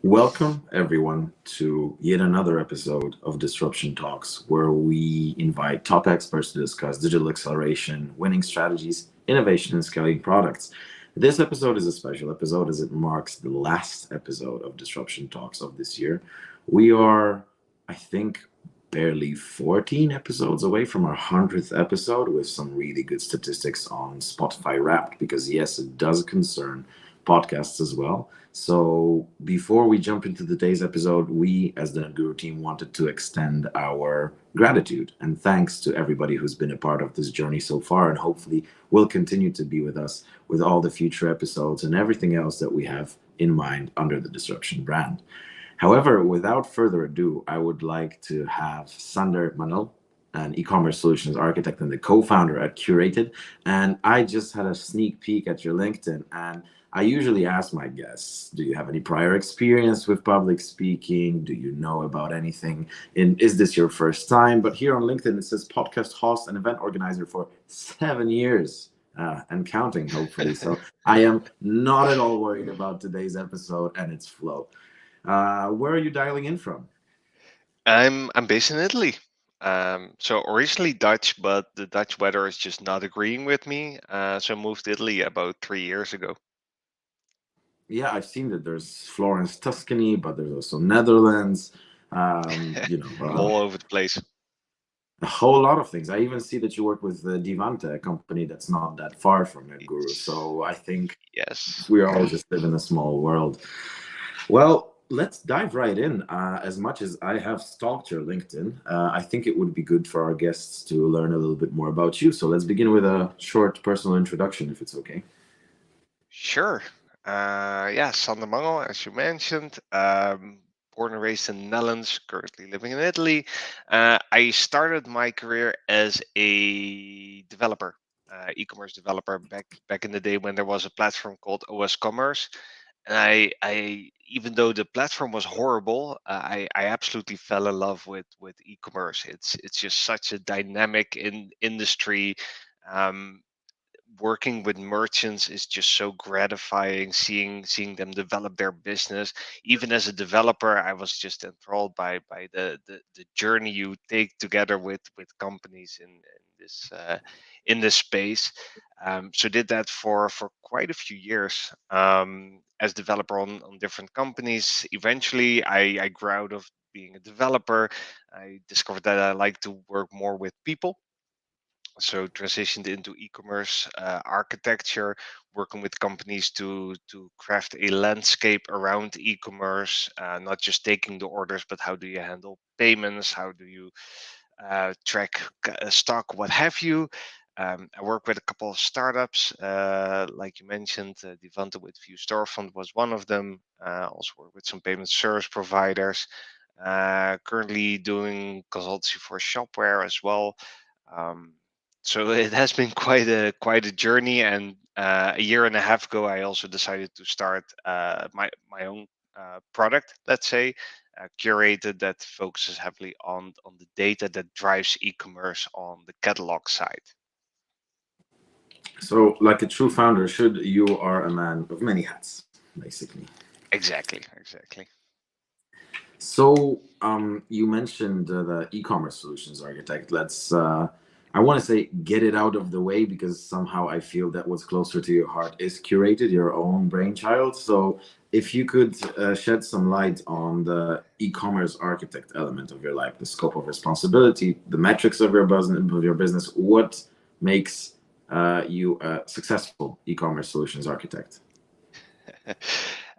Welcome, everyone, to yet another episode of Disruption Talks, where we invite top experts to discuss digital acceleration, winning strategies, innovation, and scaling products. This episode is a special episode as it marks the last episode of Disruption Talks of this year. We are, I think, barely 14 episodes away from our 100th episode with some really good statistics on Spotify Wrapped, because, yes, it does concern podcasts as well. So before we jump into today's episode, we as the Guru team wanted to extend our gratitude and thanks to everybody who's been a part of this journey so far and hopefully will continue to be with us with all the future episodes and everything else that we have in mind under the Disruption brand. However, without further ado, I would like to have Sander Mangel, an e-commerce solutions architect and the co-founder at Qurated. And I just had a sneak peek at your LinkedIn, and I usually ask my guests, do you have any prior experience with public speaking? Do you know about anything? Is this your first time? But here on LinkedIn, it says podcast host and event organizer for 7 years and counting, hopefully. So I am not at all worried about today's episode and its flow. Where are you dialing in from? I'm based in Italy. So originally Dutch, but the Dutch weather is just not agreeing with me. So I moved to Italy about 3 years ago. Yeah, I've seen that there's Florence, Tuscany, but there's also Netherlands. Um, you know, I'm uh, all over the place. a whole lot of things. I even see that you work with Divante, a company that's not that far from NetGuru. So I think Yes. we all just live in a small world. Well, let's dive right in. As much as I have stalked your LinkedIn, I think it would be good for our guests to learn a little bit more about you. So let's begin with a short personal introduction, if it's okay. Sure. Yeah, Sander Mangel, as you mentioned. Born and raised in the Netherlands, currently living in Italy. I started my career as a developer, e-commerce developer back in the day when there was a platform called OS Commerce. And I even though the platform was horrible, I absolutely fell in love with e-commerce. It's just such a dynamic industry. Um, Working with merchants is just so gratifying, seeing them develop their business. Even as a developer, I was just enthralled by the journey you take together with companies in this space. So did that for quite a few years as developer on different companies. Eventually I grew out of being a developer. I discovered that I like to work more with people, so transitioned into e-commerce architecture, working with companies to craft a landscape around e-commerce, not just taking the orders, but how do you handle payments, how do you track stock, what have you. I work with a couple of startups, like you mentioned, Devante with View Storefront was one of them. Also work with some payment service providers. Currently doing consultancy for shopware as well. Um, so it has been quite a journey, and a year and a half ago, I also decided to start my own product. Let's say curated that focuses heavily on the data that drives e-commerce on the catalog side. So, like a true founder should, you are a man of many hats, basically. Exactly. So, you mentioned the e-commerce solutions architect. I want to say, get it out of the way because somehow I feel that what's closer to your heart is Curated, your own brainchild. So, if you could shed some light on the e-commerce architect element of your life, the scope of responsibility, the metrics of your business, what makes you a successful e-commerce solutions architect?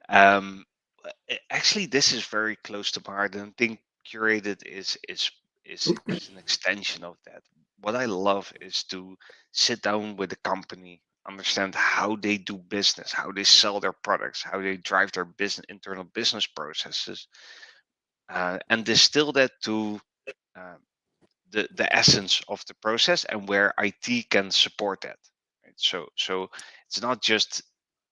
um, Actually, this is very close to my heart, and I think curated is an extension of that. What I love is to sit down with the company, understand how they do business, how they sell their products, how they drive their business internal business processes, and distill that to uh, the essence of the process and where IT can support that. Right? So it's not just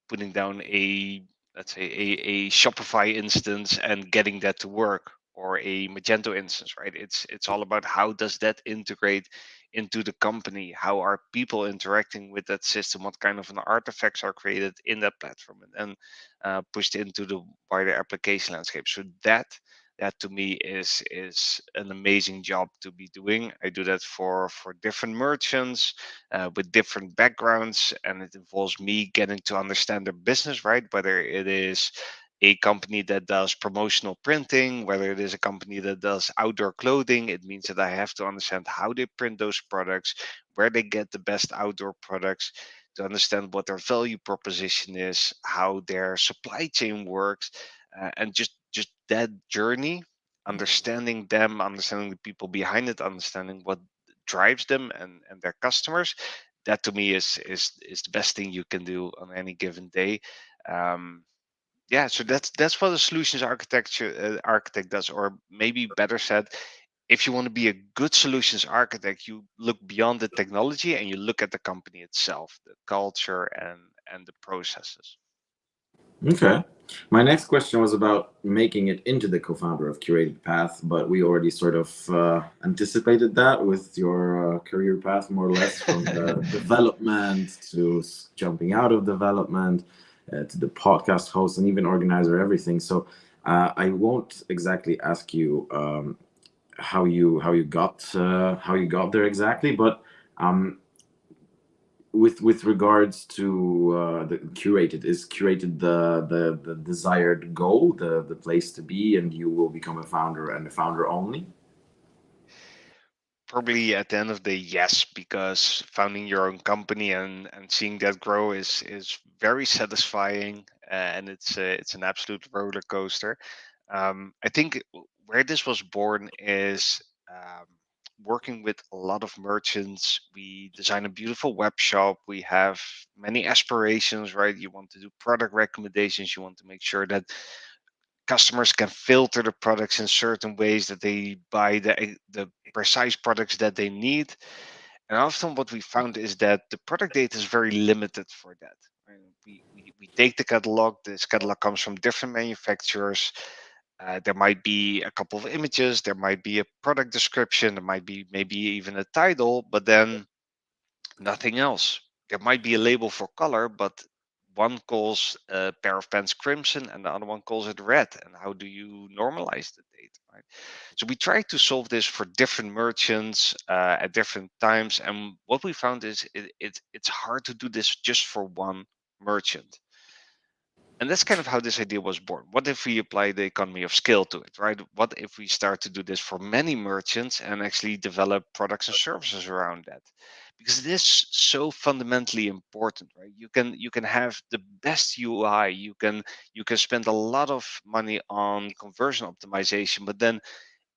putting down a let's say a Shopify instance and getting that to work. or a Magento instance, right? It's all about how does that integrate into the company? How are people interacting with that system? What kind of an artifacts are created in that platform and then pushed into the wider application landscape? So that to me is an amazing job to be doing. I do that for different merchants with different backgrounds, and it involves me getting to understand their business, right? Whether it is a company that does promotional printing, whether it is a company that does outdoor clothing, it means that I have to understand how they print those products, where they get the best outdoor products, to understand what their value proposition is, how their supply chain works, and just that journey, understanding them, understanding the people behind it, understanding what drives them and their customers. That to me is the best thing you can do on any given day. Um, yeah, so that's what a solutions architect does, or maybe better said, if you want to be a good solutions architect, you look beyond the technology and you look at the company itself, the culture and the processes. Okay. My next question was about making it into the co-founder of Curated Path, but we already sort of anticipated that with your career path, more or less, from the development to jumping out of development to the podcast host and even organizer, everything. So I won't exactly ask you how you got there exactly, but um, with regards to the curated the desired goal, the place to be, and you will become a founder and a founder only. Probably at the end of the day, yes, because founding your own company and seeing that grow is very satisfying, and it's an absolute roller coaster. I think where this was born is working with a lot of merchants. We design a beautiful web shop. We have many aspirations, right? You want to do product recommendations. You want to make sure that customers can filter the products in certain ways, that they buy the precise products that they need. And often what we found is that the product data is very limited for that. Right? We take the catalog. This catalog comes from different manufacturers. There might be a couple of images, there might be a product description, there might be maybe even a title, but then nothing else. There might be a label for color, but one calls a pair of pants crimson and the other one calls it red. And how do you normalize the data, right? So we try to solve this for different merchants at different times. And what we found is it's hard to do this just for one merchant. And that's kind of how this idea was born. What if we apply the economy of scale to it, right? What if we start to do this for many merchants and actually develop products and services around that? Because it is so fundamentally important, right? You can have the best UI, you can spend a lot of money on conversion optimization, but then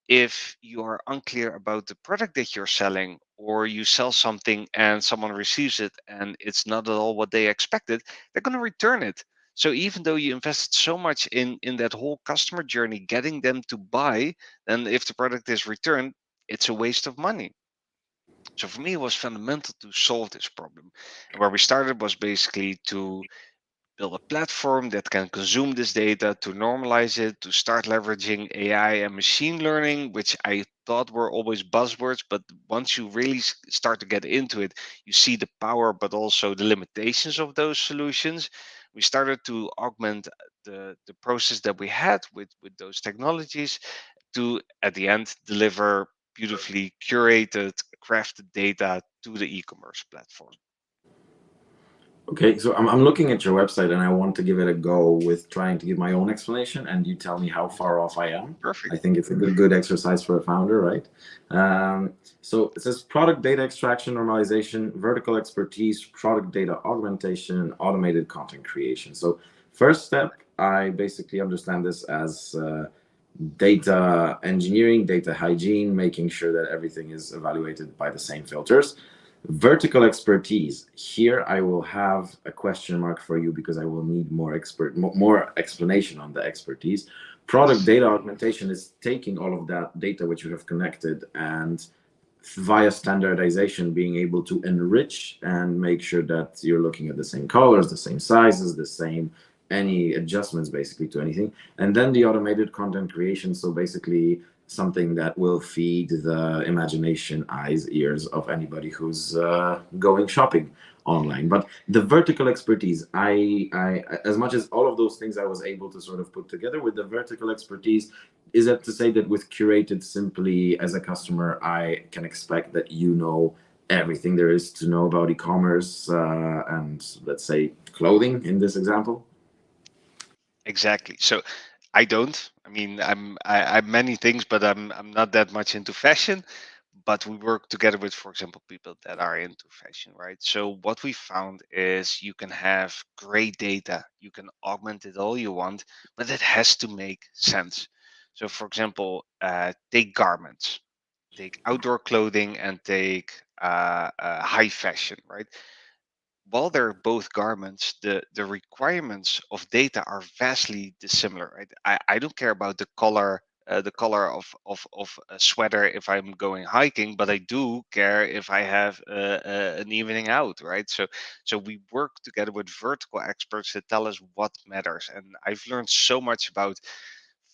if you are unclear about the product that you're selling, or you sell something and someone receives it and it's not at all what they expected, they're going to return it. So even though you invested so much in that whole customer journey, getting them to buy, then if the product is returned, it's a waste of money. So for me, it was fundamental to solve this problem. And where we started was basically to build a platform that can consume this data, to normalize it, to start leveraging AI and machine learning, which I thought were always buzzwords. But once you really start to get into it, you see the power, but also the limitations of those solutions. We started to augment the process that we had with those technologies to, at the end, deliver beautifully curated, crafted data to the e-commerce platform. Okay, so I'm looking at your website and I want to give it a go with trying to give my own explanation, and you tell me how far off I am. I Perfect. think it's a good exercise for a founder, right? So it says product data extraction, normalization, vertical expertise, product data augmentation, and automated content creation. So first step, I basically understand this as data engineering, data hygiene, making sure that everything is evaluated by the same filters. Vertical expertise. Here I will have a question mark for you because I will need more explanation on the expertise. Product Yes. data augmentation is taking all of that data which you have connected and via standardization being able to enrich and make sure that you're looking at the same colors, the same sizes, the same any adjustments basically to anything. And then the automated content creation, so basically something that will feed the imagination, eyes, ears of anybody who's going shopping online. But the vertical expertise, I as much as all of those things I was able to sort of put together with the vertical expertise, is that to say that with Curated, simply as a customer I can expect that you know everything there is to know about e-commerce and, let's say, clothing in this example? Exactly. So I don't. I mean, I'm many things, but I'm not that much into fashion. But we work together with, for example, people that are into fashion, right? So what we found is you can have great data, you can augment it all you want, but it has to make sense. So, for example, take garments, take outdoor clothing, and take high fashion, right? While they're both garments, the requirements of data are vastly dissimilar. Right? I don't care about the color of a sweater if I'm going hiking, but I do care if I have an evening out, right? So we work together with vertical experts that tell us what matters, and I've learned so much about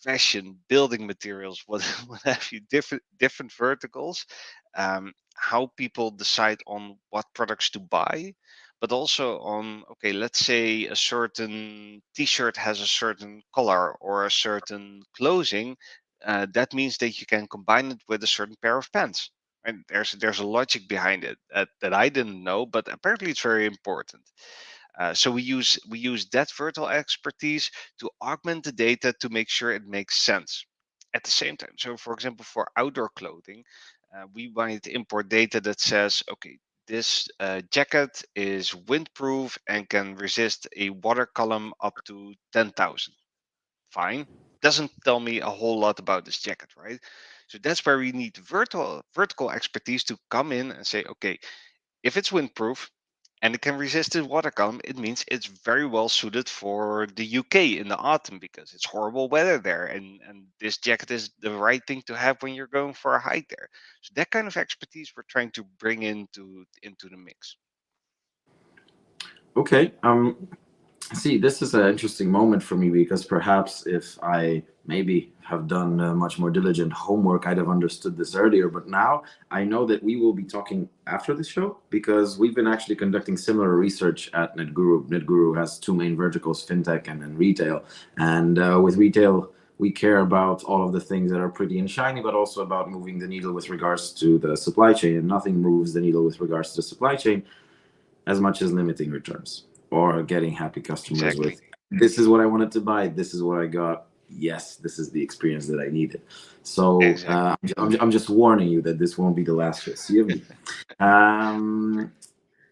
fashion, building materials, what what have you, different verticals, how people decide on what products to buy, but also on, okay, let's say a certain T-shirt has a certain color or a certain clothing, that means that you can combine it with a certain pair of pants. And there's a logic behind it that I didn't know, but apparently it's very important. So we use that vertical expertise to augment the data to make sure it makes sense at the same time. So, for example, for outdoor clothing, we might import data that says, okay, this jacket is windproof and can resist a water column up to 10,000. Fine. Doesn't tell me a whole lot about this jacket, right? So that's where we need vertical expertise to come in and say, okay, if it's windproof and it can resist the water column, it means it's very well suited for the UK in the autumn because it's horrible weather there. And this jacket is the right thing to have when you're going for a hike there. So that kind of expertise we're trying to bring into the mix. Okay. See, this is an interesting moment for me because perhaps if I maybe have done much more diligent homework, I'd have understood this earlier. But now I know that we will be talking after the show because we've been actually conducting similar research at NetGuru. NetGuru has two main verticals, fintech and then retail. And with retail, we care about all of the things that are pretty and shiny, but also about moving the needle with regards to the supply chain. And nothing moves the needle with regards to the supply chain as much as limiting returns or getting happy customers Exactly. with, this is what I wanted to buy, this is what I got, yes, this is the experience that I needed. So Exactly. I'm just warning you that this won't be the last you'll see of me. um,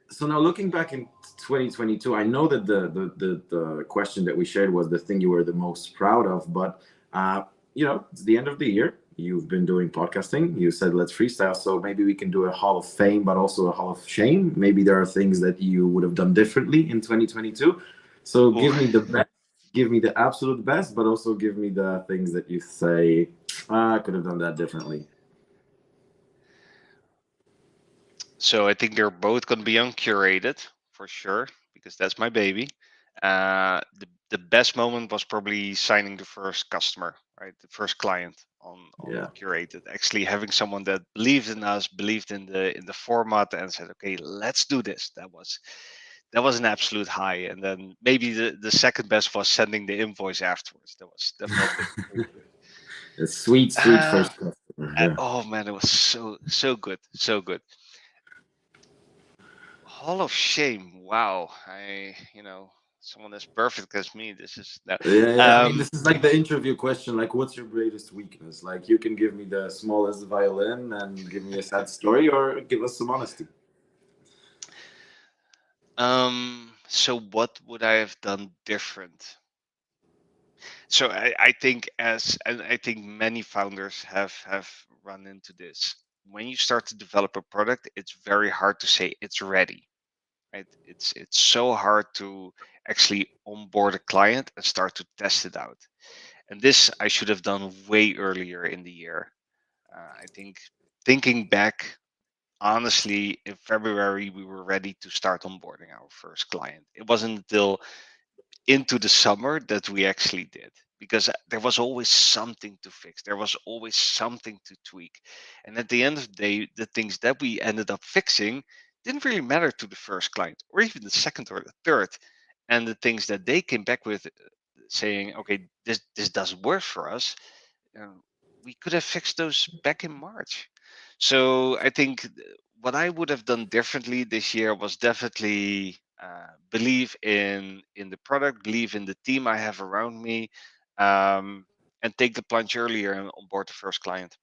so now looking back in 2022, I know that the question that we shared was the thing you were the most proud of, but uh, it's the end of the year. You've been doing podcasting. You said let's freestyle, so maybe we can do a Hall of Fame, but also a Hall of Shame. Maybe there are things that you would have done differently in 2022. So Ooh. give me the best, give me the absolute best, but also give me the things that you say, I could have done that differently. So I think they're both going to be uncurated for sure because that's my baby. The best moment was probably signing the first customer, right? The first client on Yeah. Curated. Actually having someone that believed in us, believed in the format, and said, "Okay, let's do this." That was an absolute high. And then maybe the second best was sending the invoice afterwards. That felt pretty good. A sweet, sweet Uh, first customer. Yeah. oh man, it was so good, so good. Hall of Shame. Wow. Someone as perfect as me. This is no. Yeah, yeah. I mean, Um, this is like the interview question. Like, what's your greatest weakness? Like, you can give me the smallest violin and give me a sad story, or give us some honesty. so what would I have done different? So I think and I think many founders have run into this. When you start to develop a product, it's very hard to say it's ready, right? It's so hard to actually onboard a client and start to test it out. And this I should have done way earlier in the year. I think thinking back, honestly, in February, we were ready to start onboarding our first client. It wasn't until into the summer that we actually did, because there was always something to fix, there was always something to tweak, and at the end of the day, the things that we ended up fixing didn't really matter to the first client or even the second or the third, and the things that they came back with, saying, okay, this doesn't work for us, uh, we could have fixed those back in March. So I think what I would have done differently this year was definitely believe in the product, believe in the team I have around me, and take the plunge earlier and onboard the first client.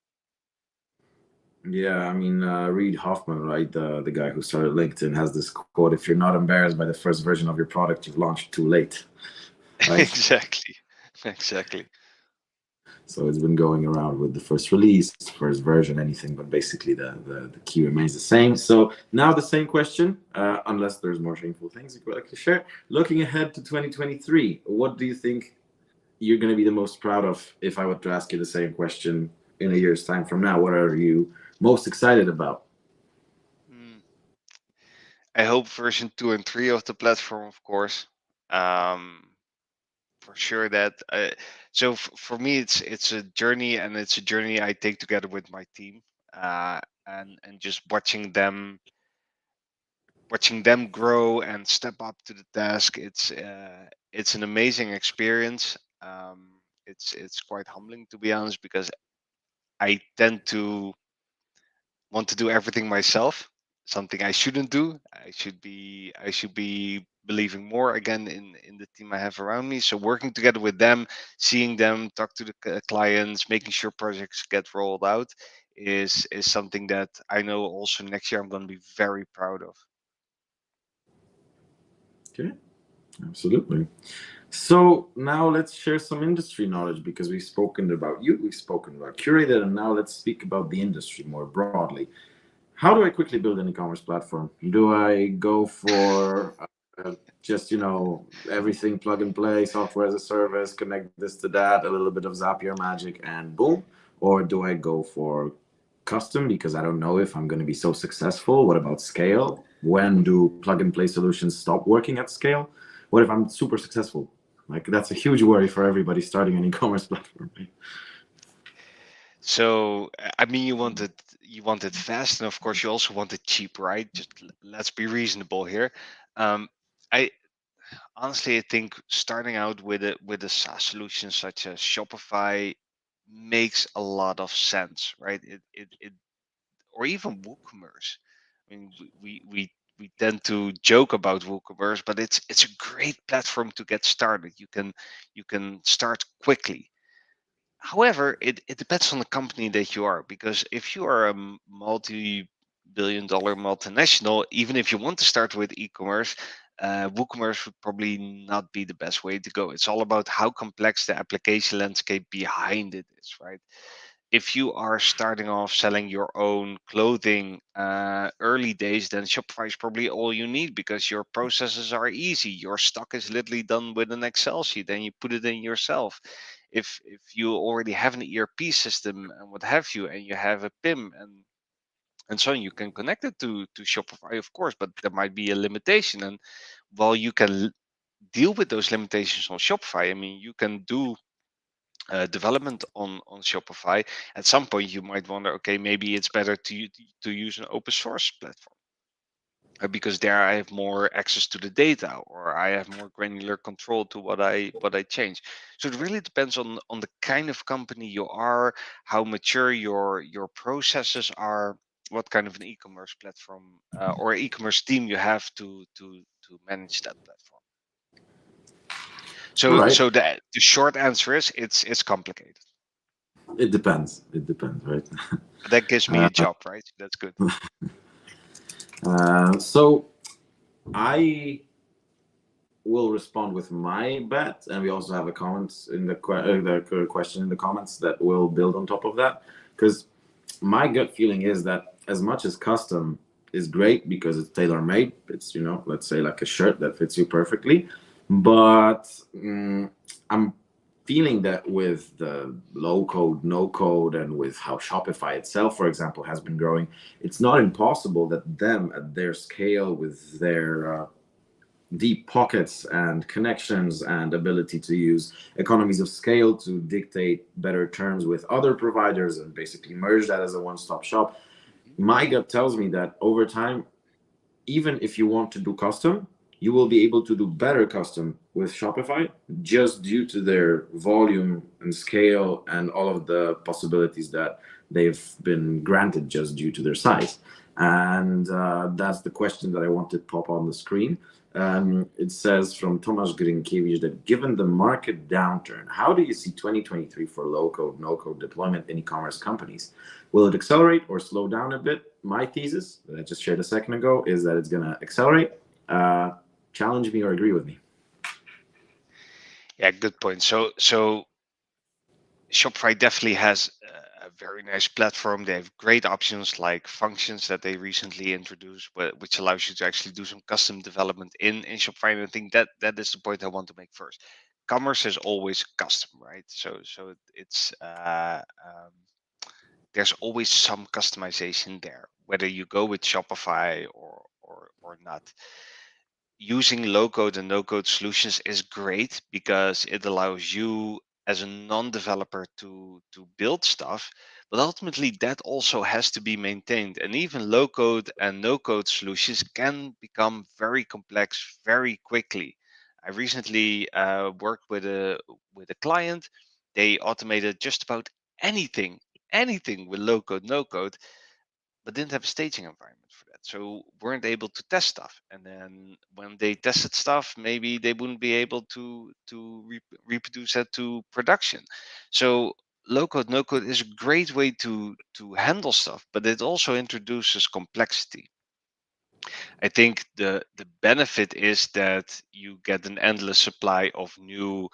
Yeah, I mean, Reid Hoffman, right, the guy who started LinkedIn, has this quote: "If you're not embarrassed by the first version of your product, you've launched too late." Right? Exactly, exactly. So it's been going around with the first release, first version, anything, but basically the key remains the same. So now the same question, unless there's more shameful things you would like to share. Looking ahead to 2023, what do you think you're going to be the most proud of if I were to ask you the same question in a year's time from now? What are you most excited about? Mm, I hope version 2 and 3 of the platform, of course. Um, for sure that so for me it's a journey, and it's a journey I take together with my team, and just watching them grow and step up to the task. It's an amazing experience. It's quite humbling, to be honest, because I tend to want to do everything myself, something I shouldn't do. I should be believing more again in the team I have around me. So working together with them, seeing them talk to the clients, making sure projects get rolled out is something that I know also next year I'm going to be very proud of. Okay, absolutely. So now let's share some industry knowledge because we've spoken about you, we've spoken about Curated, and now let's speak about the industry more broadly. How do I quickly build an e-commerce platform? Do I go for just everything plug and play, software as a service, connect this to that, a little bit of Zapier magic, and boom? Or do I go for custom because I don't know if I'm going to be so successful? What about scale? When do plug and play solutions stop working at scale? What if I'm super successful? Like that's a huge worry for everybody starting an e-commerce platform. So I mean, you want it fast, and of course you also want it cheap, right? Just let's be reasonable here. Um, I honestly, I think starting out with a SaaS solution such as Shopify makes a lot of sense, right? It or even WooCommerce. I mean, we tend to joke about WooCommerce, but it's a great platform to get started. You can start quickly. However, it depends on the company that you are, because if you are a multi-billion-dollar multinational, even if you want to start with e-commerce, WooCommerce would probably not be the best way to go. It's all about how complex the application landscape behind it is, right? If you are starting off selling your own clothing, early days, then Shopify is probably all you need, because your processes are easy. Your stock is literally done with an Excel sheet, and you put it in yourself. If you already have an ERP system and what have you, and you have a PIM and so on, you can connect it to Shopify, of course, but there might be a limitation. And while you can deal with those limitations on Shopify, I mean, you can do development on Shopify. At some point, you might wonder, okay, maybe it's better to use an open source platform, because there I have more access to the data, or I have more granular control to what I change. So it really depends on the kind of company you are, how mature your processes are, what kind of an e-commerce platform or e-commerce team you have to manage that platform. All So right. so the short answer is it's complicated. It depends. It depends, right? But that gives me a job, right? That's good. So I will respond with my bet, and we also have a comment in the question in the comments that will build on top of that. Because my gut feeling is that as much as custom is great because it's tailor made, it's let's say like a shirt that fits you perfectly, but I'm feeling that with the low code, no code, and with how Shopify itself, for example, has been growing, it's not impossible that them at their scale with their deep pockets and connections and ability to use economies of scale to dictate better terms with other providers and basically merge that as a one-stop shop. Mhm. My gut tells me that over time, even if you want to do custom, you will be able to do better custom with Shopify just due to their volume and scale and all of the possibilities that they've been granted just due to their size. And that's the question that I want to pop on the screen. It says from Tomasz Grinkiewicz that given the market downturn, how do you see 2023 for low code, no code deployment in e commerce companies? Will it accelerate or slow down a bit? My thesis that I just shared a second ago is that it's going to accelerate. Uh, Challenge me or agree with me. Yeah, good point. So Shopify definitely has a very nice platform. They have great options like functions that they recently introduced, which allows you to actually do some custom development in Shopify. And I think that is the point I want to make first. Commerce is always custom, right? So it's there's always some customization there, whether you go with Shopify or not. Using low code and no code solutions is great because it allows you as a non-developer to build stuff, but ultimately that also has to be maintained, and even low code and no code solutions can become very complex very quickly. I recently worked with a client. They automated just about anything with low code no code, but didn't have a staging environment for that. So weren't able to test stuff. And then when they tested stuff, maybe they wouldn't be able reproduce that to production. So low code, no code is a great way to handle stuff, but it also introduces complexity. I think the benefit is that you get an endless supply of new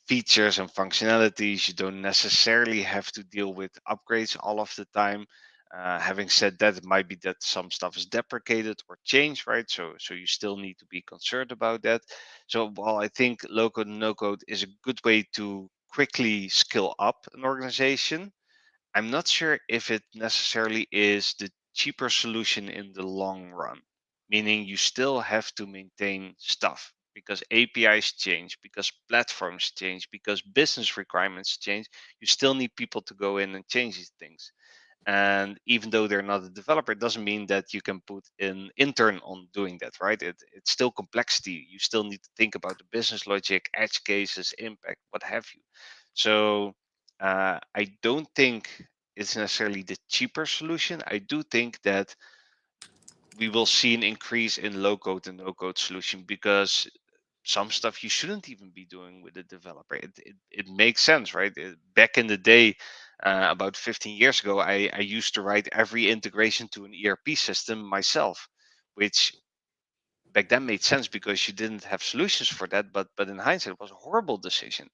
features and functionalities. You don't necessarily have to deal with upgrades all of the time. Having said that, it might be that some stuff is deprecated or changed, right? So you still need to be concerned about that. So while I think low code and no code is a good way to quickly skill up an organization, I'm not sure if it necessarily is the cheaper solution in the long run, meaning you still have to maintain stuff because APIs change, because platforms change, because business requirements change. You still need people to go in and change these things. And even though they're not a developer, it doesn't mean that you can put an intern on doing that, right? It's still complexity. You still need to think about the business logic, edge cases, impact, what have you. So I don't think it's necessarily the cheaper solution. I do think that we will see an increase in low code and no code solution because some stuff you shouldn't even be doing with a developer. It makes sense, right? Back in the day, about 15 years ago, I used to write every integration to an ERP system myself, which back then made sense because you didn't have solutions for that. But in hindsight, it was a horrible decision.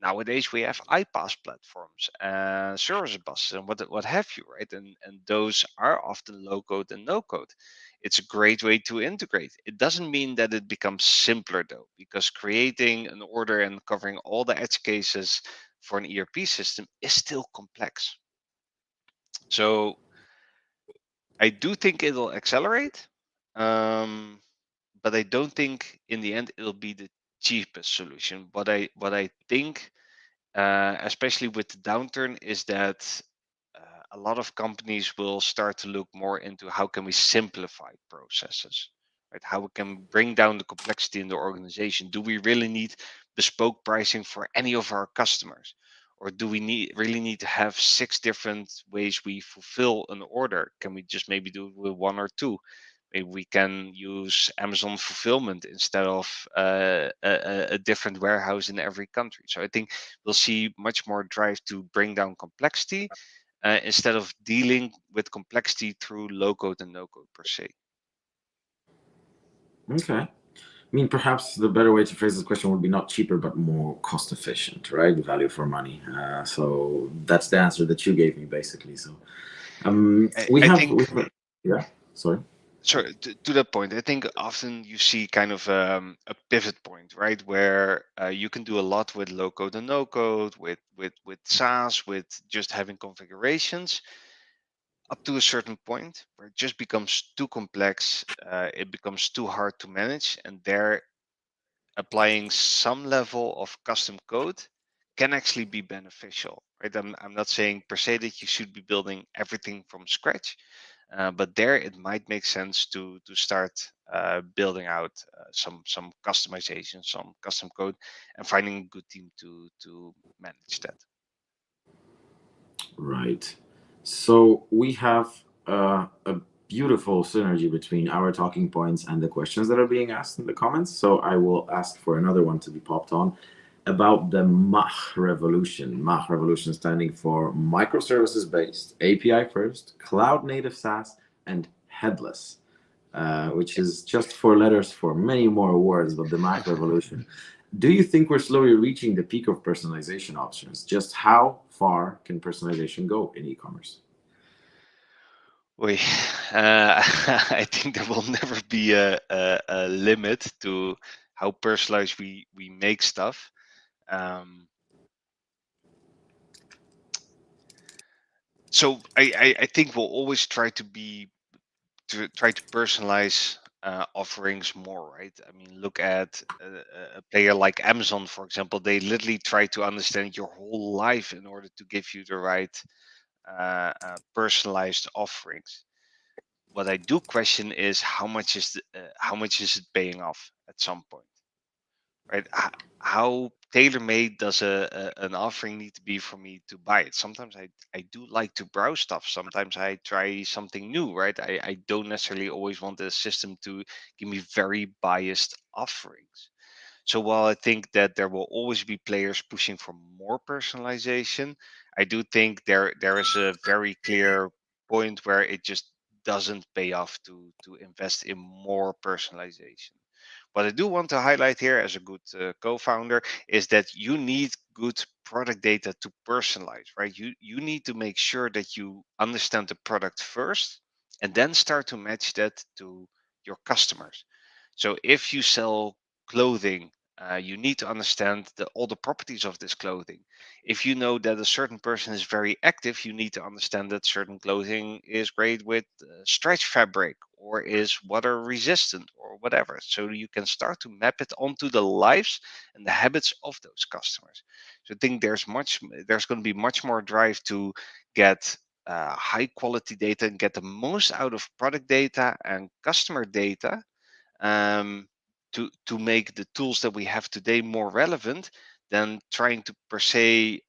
Nowadays we have iPaaS platforms and service buses and what have you, right? And those are often low code and no code. It's a great way to integrate. It doesn't mean that it becomes simpler though, because creating an order and covering all the edge cases for an ERP system is still complex. So I do think it'll accelerate, um, but I don't think in the end it'll be the cheapest solution. What I think, especially with the downturn, is that a lot of companies will start to look more into how can we simplify processes, right? How we can bring down the complexity in the organization. Do we really need bespoke pricing for any of our customers? Or do we really need to have six different ways we fulfill an order? Can we just maybe do it with one or two? Maybe we can use Amazon fulfillment instead of a different warehouse in every country. So I think we'll see much more drive to bring down complexity instead of dealing with complexity through low code and no code per se. Okay. I mean, perhaps the better way to phrase this question would be not cheaper, but more cost efficient, right? Value for money. So that's the answer that you gave me, basically. So we I have, think, we have, yeah. Sorry. sorry, to that point, I think often you see kind of a pivot point, right, where you can do a lot with low code and no code, with SaaS, with just having configurations, up to a certain point where it just becomes too complex, it becomes too hard to manage, and there applying some level of custom code can actually be beneficial, right? I'm not saying per se that you should be building everything from scratch, but there it might make sense to start building out some customization, some custom code, and finding a good team to manage that. Right. So we have a beautiful synergy between our talking points and the questions that are being asked in the comments. So I will ask for another one to be popped on about the MAH revolution. MAH revolution standing for microservices based, API first, cloud native SaaS, and headless, which is just four letters for many more words, but the Mac revolution. Do you think we're slowly reaching the peak of personalization options? Just how far can personalization go in e-commerce? We, I think there will never be a limit to how personalized we make stuff. Um, so I think we'll always try to personalize offerings more, right? I mean, look at a player like Amazon, for example. They literally try to understand your whole life in order to give you the right personalized offerings. What I do question is how much is it paying off at some point, right? How tailor-made does an offering need to be for me to buy it? Sometimes I do like to browse stuff. Sometimes I try something new, right? I don't necessarily always want the system to give me very biased offerings. So while I think that there will always be players pushing for more personalization, I do think there is a very clear point where it just doesn't pay off to invest in more personalization. What I do want to highlight here as a good co-founder is that you need good product data to personalize, right? You need to make sure that you understand the product first and then start to match that to your customers. So if you sell clothing, you need to understand all the properties of this clothing. If you know that a certain person is very active, you need to understand that certain clothing is great with stretch fabric or is water resistant or whatever. So you can start to map it onto the lives and the habits of those customers. So I think there's going to be much more drive to get high quality data and get the most out of product data and customer data, um, to make the tools that we have today more relevant than trying to per se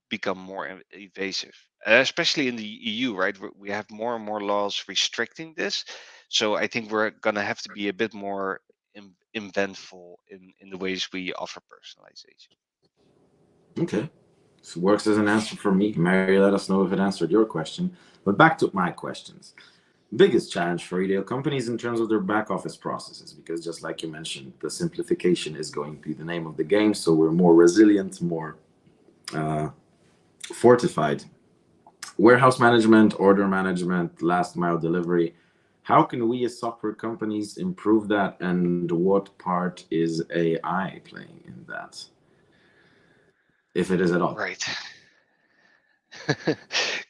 become more evasive. Especially in the EU, right? We have more and more laws restricting this. So I think we're gonna have to be a bit more inventful in the ways we offer personalization. Okay. This works as an answer for me. Mary, let us know if it answered your question. But back to my questions. Biggest challenge for retail companies in terms of their back office processes, because just like you mentioned, the simplification is going to be the name of the game. So we're more resilient, more uh, fortified. Warehouse management, order management, last mile delivery. How can we as software companies improve that, and what part is AI playing in that, if it is at all? Right.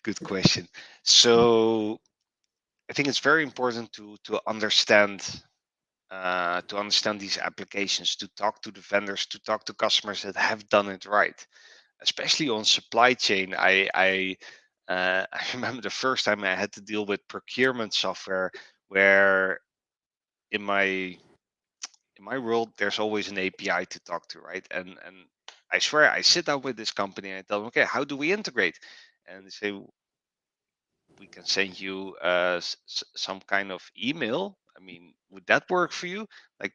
Good question. So I think it's very important to understand these applications, to talk to the vendors, to talk to customers that have done it right. Especially on supply chain, I remember the first time I had to deal with procurement software, where in my world there's always an API to talk to, right? And I swear I sit down with this company and I tell them, okay, how do we integrate? And they say, we can send you some kind of email. I mean, would that work for you? Like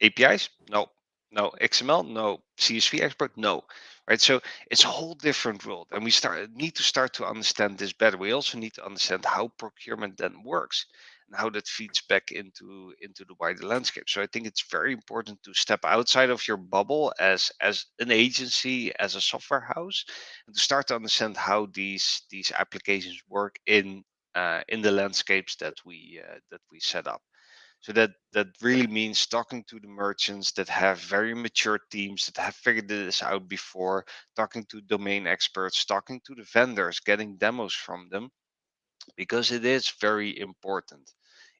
APIs? No. No. XML? No. CSV export? No. Right. So it's a whole different world. And we need to start to understand this better. We also need to understand how procurement then works and how that feeds back into the wider landscape. So I think it's very important to step outside of your bubble as an agency, as a software house, and to start to understand how these applications work in the landscapes that we set up. So that really means talking to the merchants that have very mature teams that have figured this out before, talking to domain experts, talking to the vendors, getting demos from them, because it is very important.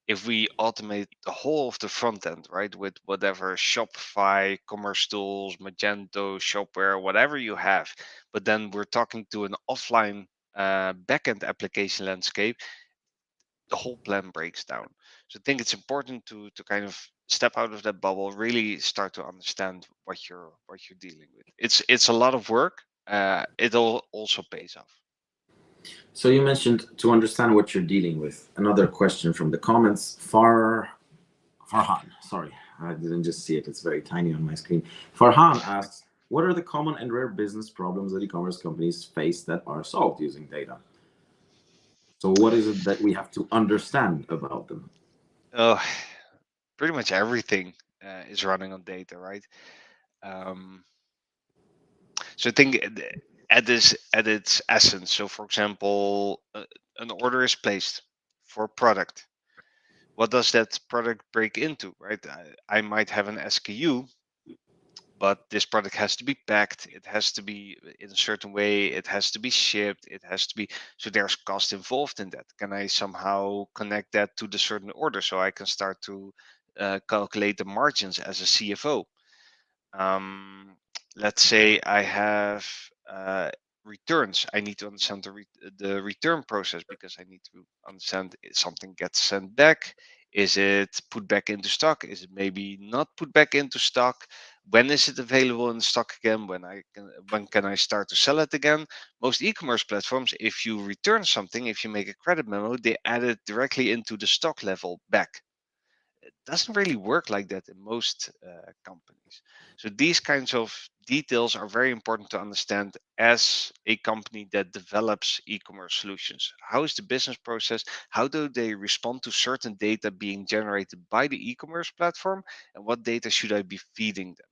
if we automate the whole of the front end, right, with whatever Shopify, Commerce Tools, Magento, Shopware, whatever you have, but then we're talking to an offline backend application landscape, the whole plan breaks down. So I think it's important to kind of step out of that bubble, really start to understand what you're dealing with. It's a lot of work. It all also pays off. So you mentioned to understand what you're dealing with. Another question from the comments. Farhan, sorry, I didn't just see it. It's very tiny on my screen. Farhan asks, what are the common and rare business problems that e-commerce companies face that are solved using data? So what is it that we have to understand about them? Oh, pretty much everything is running on data, right? Um, so I think at its essence. So for example, an order is placed for a product. What does that product break into, right? I might have an SKU, but this product has to be packed, it has to be in a certain way, it has to be shipped, it has to be, so there's cost involved in that. Can I somehow connect that to the certain order so I can start to calculate the margins as a CFO? um, let's say I have returns. I need to understand the return process, because I need to understand if something gets sent back. Is it put back into stock? Is it maybe not put back into stock? When is it available in stock again? When can I start to sell it again? Most e-commerce platforms, if you return something, if you make a credit memo, they add it directly into the stock level back. It doesn't really work like that in most companies. So these kinds of details are very important to understand as a company that develops e-commerce solutions. How is the business process? How do they respond to certain data being generated by the e-commerce platform? And what data should I be feeding them?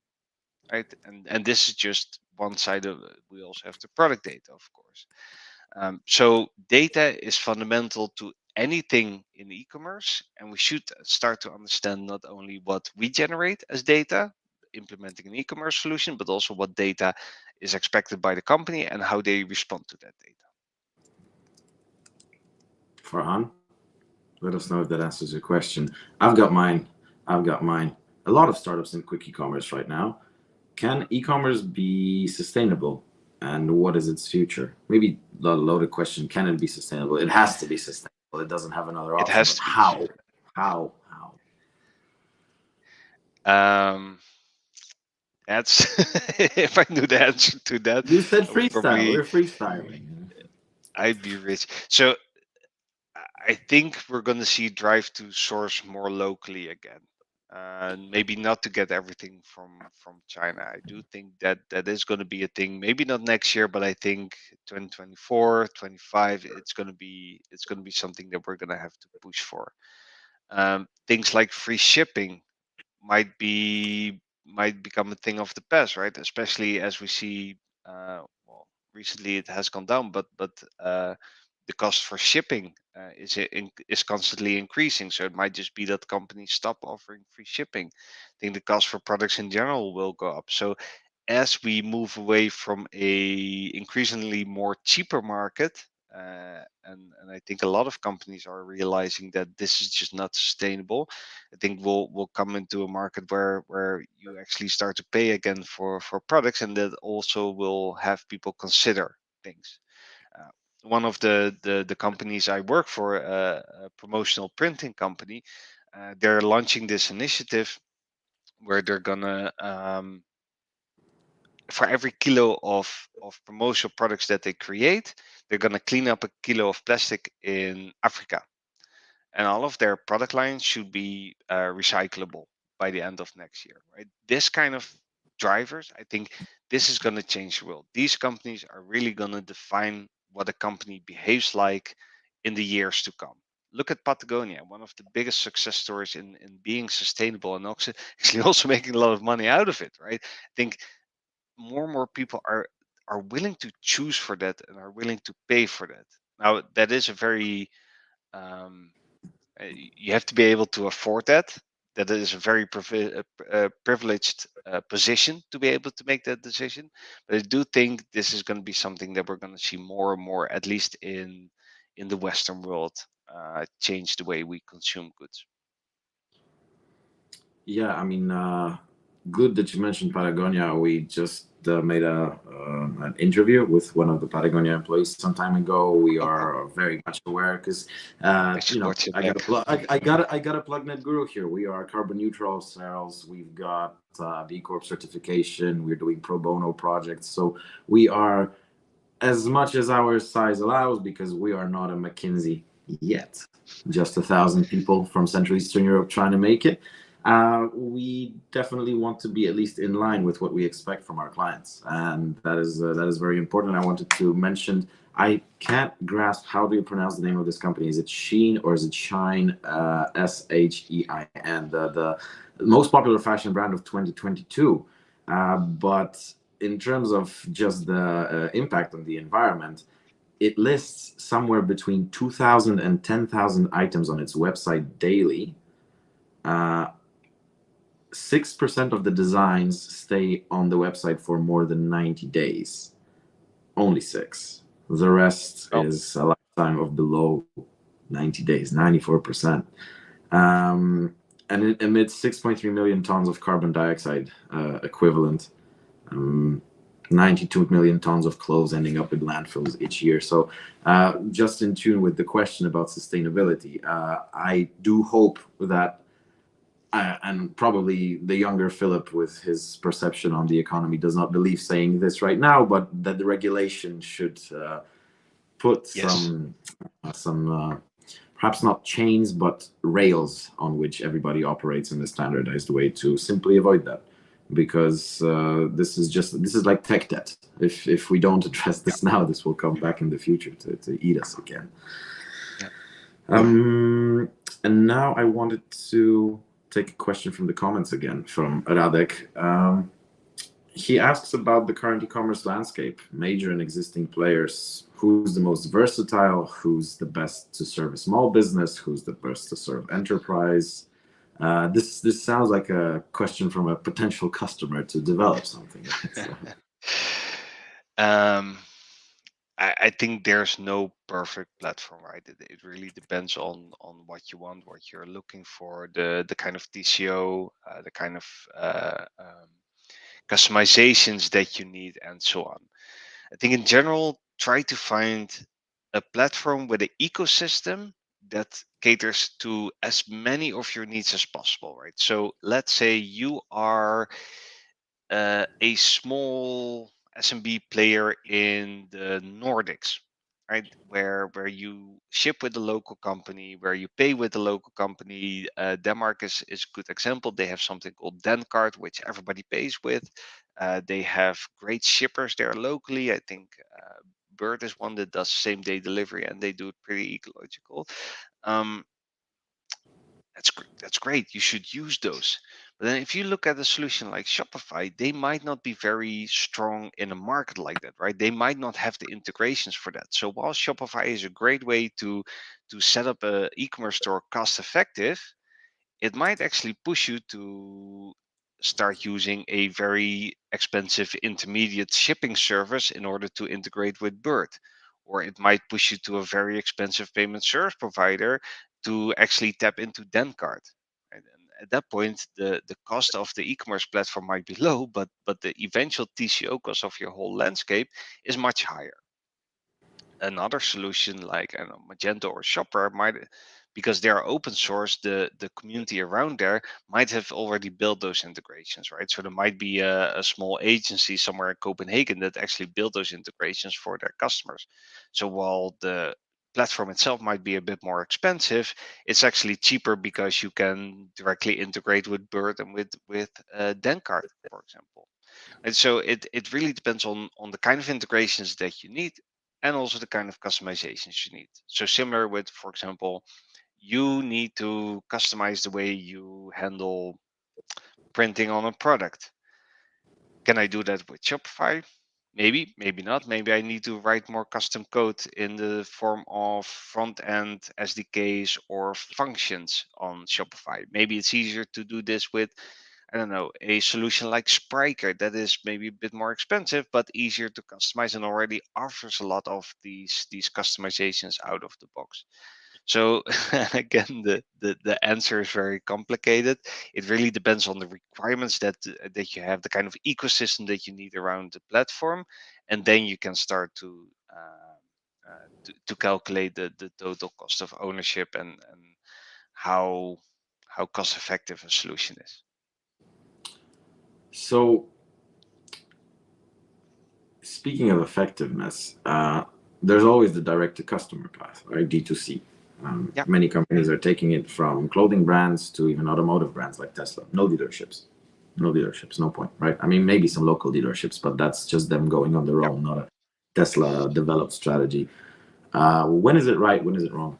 Right. And this is just one side of it. We also have the product data, of course. So data is fundamental to anything in e-commerce, and we should start to understand not only what we generate as data, implementing an e-commerce solution, but also what data is expected by the company and how they respond to that data. Farhan, let us know if that answers your question. I've got mine. I've got mine. A lot of startups in quick e-commerce right now. Can e-commerce be sustainable? And what is its future? Maybe a loaded question. Can it be sustainable? It has to be sustainable. It doesn't have another It option. has But to be. how? How? Um, that's if I knew the answer to that, You said I would freestyle. probably We're freestyling. I'd be rich. So I think we're going to see drive to source more locally again. Maybe not to get everything from China. I do think that that is going to be a thing. Maybe not next year, but I think 2024, 25, it's going to be something that we're going to have to push for. Things like free shipping might become a thing of the past, right? Especially as we see, well, recently it has gone down, but the cost for shipping is constantly increasing. So it might just be that companies stop offering free shipping. I think the cost for products in general will go up. So as we move away from a increasingly more cheaper market, and I think a lot of companies are realizing that this is just not sustainable. I think we'll come into a market where you actually start to pay again for products, and that also will have people consider things. Uh, One of the companies I work for, a promotional printing company, they're launching this initiative where they're gonna for every kilo of promotional products that they create, they're gonna clean up a kilo of plastic in Africa, and all of their product lines should be recyclable by the end of next year, right? This kind of drivers, I think this is going to change the world. These companies are really going to define what a company behaves like in the years to come. Look at Patagonia, one of the biggest success stories in being sustainable, and also actually also making a lot of money out of it, right? I think more and more people are willing to choose for that and are willing to pay for that. Now that is a very um, you have to be able to afford that. That is a very privileged position to be able to make that decision. But I do think this is going to be something that we're going to see more and more, at least in the Western world, change the way we consume goods. Yeah, I mean, good that you mentioned Patagonia. We just made an interview with one of the Patagonia employees some time ago. We Oh, are very much aware because, I should watch it I got back. to plug. I got to plug Net Guru here. We are carbon neutral sales. We've got B Corp certification. We're doing pro bono projects. So we are as much as our size allows, because we are not a McKinsey yet. Just 1,000 people from Central Eastern Europe trying to make it. We definitely want to be at least in line with what we expect from our clients, and that is very important. I wanted to mention. I can't grasp how do you pronounce the name of this company. Is it Sheen or is it Shine? Shein, the most popular fashion brand of 2022. But in terms of just the impact on the environment, it lists somewhere between 2,000 and 10,000 items on its website daily. 6% of the designs stay on the website for more than 90 days. Only six. The rest Oh, is a lifetime of below 90 days, 94%. And it emits 6.3 million tons of carbon dioxide equivalent. Um, 92 million tons of clothes ending up in landfills each year. So, just in tune with the question about sustainability, I do hope that, and probably the younger Philip, with his perception on the economy, does not believe saying this right now, but that the regulation should put yes. some perhaps not chains, but rails on which everybody operates in a standardized way to simply avoid that. Because this is like tech debt. If we don't address Yeah. this now, this will come back in the future to eat us again. Yeah. Um, and now I wanted to take a question from the comments again from Radek. He asks about the current e-commerce landscape, major and existing players. Who's the most versatile? Who's the best to serve a small business? Who's the best to serve enterprise? This sounds like a question from a potential customer to develop something. So, um, I think there's no perfect platform, right? It really depends on what you want, what you're looking for, the kind of TCO, the kind of customizations that you need, and so on. I think in general, try to find a platform with an ecosystem that caters to as many of your needs as possible, right? So let's say you are a small SMB player in the Nordics, right? Where you ship with the local company, where you pay with the local company. Denmark is a good example. They have something called Dencard, which everybody pays with. They have great shippers there locally. I think Bird is one that does same day delivery, and they do it pretty ecological. Um, that's great. You should use those. But then if you look at a solution like Shopify, they might not be very strong in a market like that, right? They might not have the integrations for that. So while Shopify is a great way to set up a e-commerce store cost effective, it might actually push you to start using a very expensive intermediate shipping service in order to integrate with Bird. Or it might push you to a very expensive payment service provider to actually tap into Dencard. Right? And at that point, the cost of the e-commerce platform might be low, but the eventual TCO cost of your whole landscape is much higher. Another solution like I don't know, Magento or Shopper might, because they are open source, the community around there might have already built those integrations, right? So there might be a small agency somewhere in Copenhagen that actually built those integrations for their customers. So while the platform itself might be a bit more expensive, it's actually cheaper because you can directly integrate with Bird and with Dencard, for example. And so it really depends on the kind of integrations that you need and also the kind of customizations you need. So similar with, for example, you need to customize the way you handle printing on a product. Can I do that with Shopify? Maybe, maybe not. Maybe I need to write more custom code in the form of front end SDKs or functions on Shopify. Maybe it's easier to do this with, I don't know, a solution like Spryker that is maybe a bit more expensive but easier to customize and already offers a lot of these customizations out of the box. So again, the answer is very complicated. It really depends on the requirements that you have, the kind of ecosystem that you need around the platform, and then you can start to calculate the total cost of ownership and how how cost effective a solution is. So, speaking of effectiveness, there's always the direct to customer path, right? D2C. Yeah. Many companies are taking it from clothing brands to even automotive brands like Tesla. No dealerships. No dealerships, no point, right? I mean, maybe some local dealerships, but that's just them going on their Yep. own, not a Tesla developed strategy. When is it right? When is it wrong?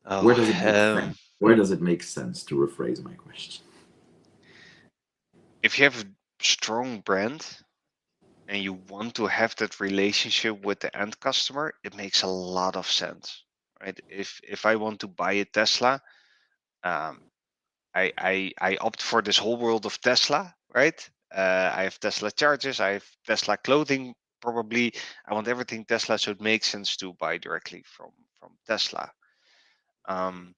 Where Oh, does it make sense? Where does it make sense to rephrase my question? if you have a strong brand and you want to have that relationship with the end customer, it makes a lot of sense, right? If I want to buy a Tesla, um, I opt for this whole world of Tesla, right? I have Tesla chargers, I have Tesla clothing. Probably, I want everything Tesla, so it makes sense to buy directly from Tesla. Um,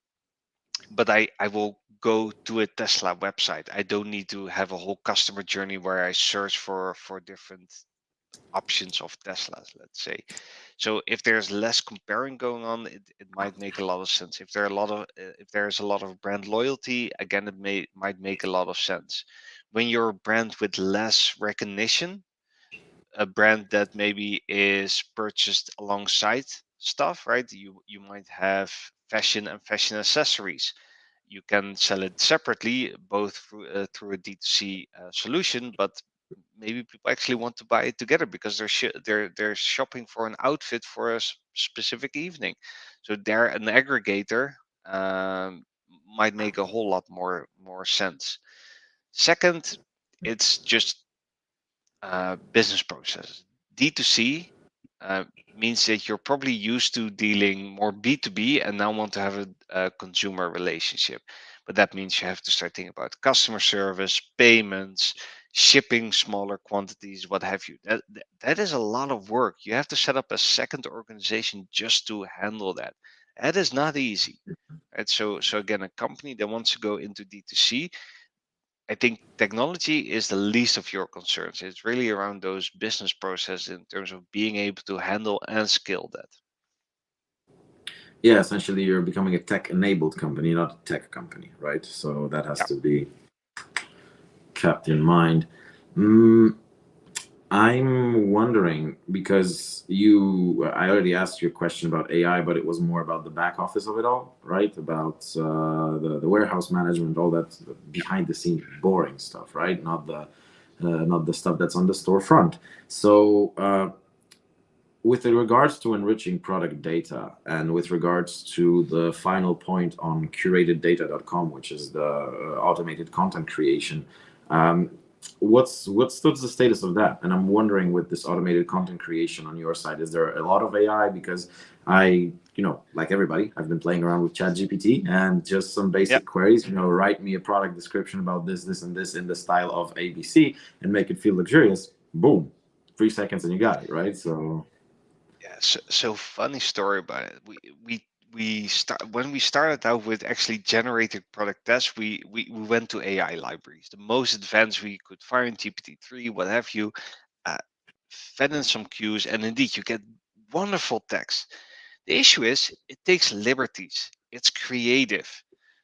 but I will go to a Tesla website. I don't need to have a whole customer journey where I search for different options of Teslas, let's say. So if there's less comparing going on, it might make a lot of sense. If there are a lot of if there's a lot of brand loyalty, again, it might make a lot of sense. When you're a brand with less recognition, a brand that maybe is purchased alongside stuff, right? You might have fashion and fashion accessories. You can sell it separately, both through a D2C solution, but maybe people actually want to buy it together because they're shopping for an outfit for a specific evening. So there, an aggregator um, might make a whole lot more sense. Second, it's just business process. D2C means that you're probably used to dealing more B2B and now want to have a consumer relationship. But that means you have to start thinking about customer service, payments, shipping smaller quantities, what have you. That is a lot of work. You have to set up a second organization just to handle that. That is not easy. Right? So again, a company that wants to go into D2C, I think technology is the least of your concerns. It's really around those business processes in terms of being able to handle and scale that. Yeah, essentially, you're becoming a tech enabled company, not a tech company, right? So that has Yeah. to be kept in mind. Mm, I'm wondering because I already asked you a question about AI, but it was more about the back office of it all, right? About the warehouse management, all that behind the scenes boring stuff, right? Not the stuff that's on the storefront. So, with regards to enriching product data and with regards to the final point on curatedData.com, which is the automated content creation, um, what's the status of that? And I'm wondering, with this automated content creation on your side, is there a lot of AI? Because like everybody, I've been playing around with ChatGPT and just some Yeah. basic queries. Write me a product description about this, and this in the style of ABC, and make it feel luxurious. Boom, 3 seconds and you got it, right? So. Yeah. So funny story about it. We start when we started out with actually generating product tests, we went to AI libraries, the most advanced we could find, GPT-3, what have you, uh, fed in some cues, and indeed you get wonderful text. The issue is it takes liberties. It's creative.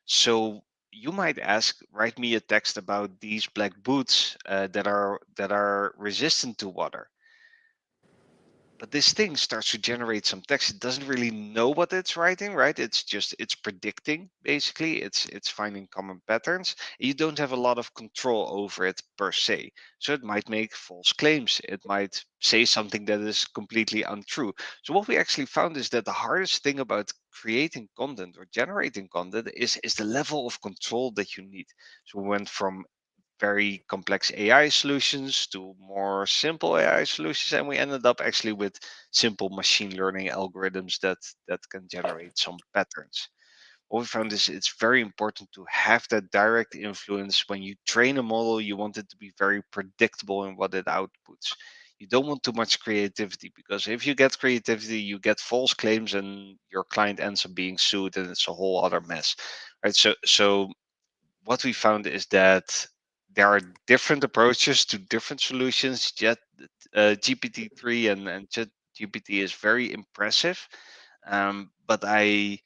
So you might ask, write me a text about these black boots that are resistant to water. But this thing starts to generate some text. It doesn't really know what it's writing, right? It's predicting, basically. It's finding common patterns. You don't have a lot of control over it per se. So it might make false claims. It might say something that is completely untrue. So what we actually found is that the hardest thing about creating content or generating content is the level of control that you need. So we went from very complex AI solutions to more simple AI solutions, and we ended up actually with simple machine learning algorithms that can generate some patterns. What we found is it's very important to have that direct influence. When you train a model, you want it to be very predictable in what it outputs. You don't want too much creativity, because if you get creativity, you get false claims and your client ends up being sued, and it's a whole other mess, right? So what we found is that there are different approaches to different solutions. Yet GPT-3 and ChatGPT is very impressive, but I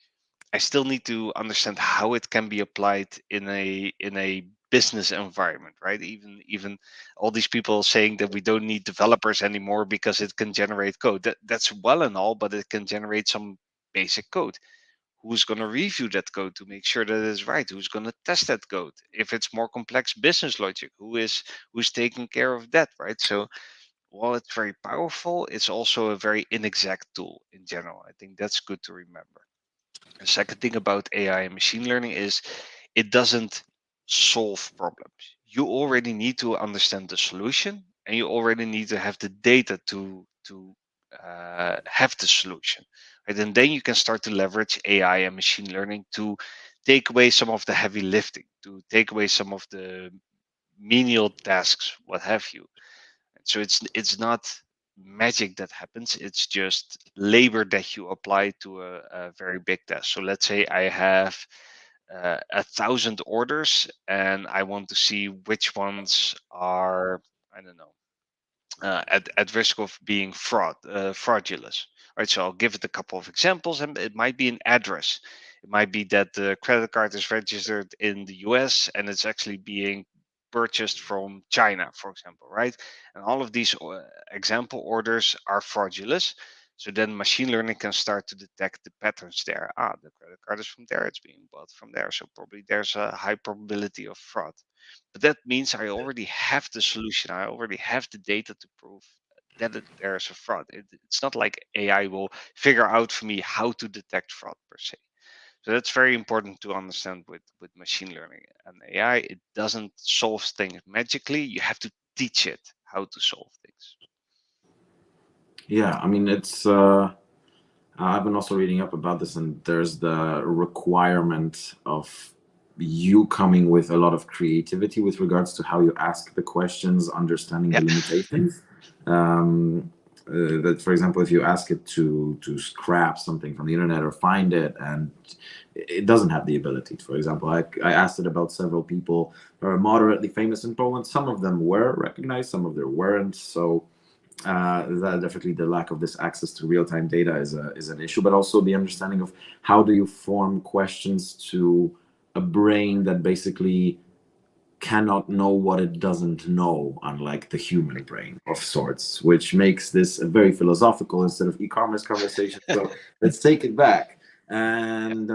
still need to understand how it can be applied in a business environment, right? Even all these people saying that we don't need developers anymore because it can generate code. That's well and all, but it can generate some basic code. Who's going to review that code to make sure that it's right? Who's going to test that code? If it's more complex business logic, who's taking care of that, right? So while it's very powerful, it's also a very inexact tool in general. I think that's good to remember. The second thing about AI and machine learning is it doesn't solve problems. You already need to understand the solution, and you already need to have the data to have the solution. Right? And then you can start to leverage AI and machine learning to take away some of the heavy lifting, to take away some of the menial tasks, what have you. So it's not magic that happens. It's just labor that you apply to a very big task. So let's say I have 1,000 orders, and I want to see which ones are, I don't know, at risk of being fraudulent. Right. So I'll give it a couple of examples, and it might be an address. It might be that the credit card is registered in the US and it's actually being purchased from China, for example, right? And all of these example orders are fraudulent. So then machine learning can start to detect the patterns there. The credit card is from there, it's being bought from there. So probably there's a high probability of fraud. But that means I already have the solution. I already have the data to prove that there's a fraud. It's not like AI will figure out for me how to detect fraud per se. So that's very important to understand with machine learning and AI. It doesn't solve things magically. You have to teach it how to solve things. Yeah, I mean, it's I've been also reading up about this, and there's the requirement of you coming with a lot of creativity with regards to how you ask the questions, understanding Yeah. the limitations. That, for example, if you ask it to scrap something from the internet or find it, and it doesn't have the ability. For example, I asked it about several people who are moderately famous in Poland. Some of them were recognized, some of them weren't. So that definitely the lack of this access to real-time data is an issue, but also the understanding of how do you form questions to a brain that basically cannot know what it doesn't know, unlike the human brain of sorts, which makes this a very philosophical instead of e-commerce conversation. So let's take it back. And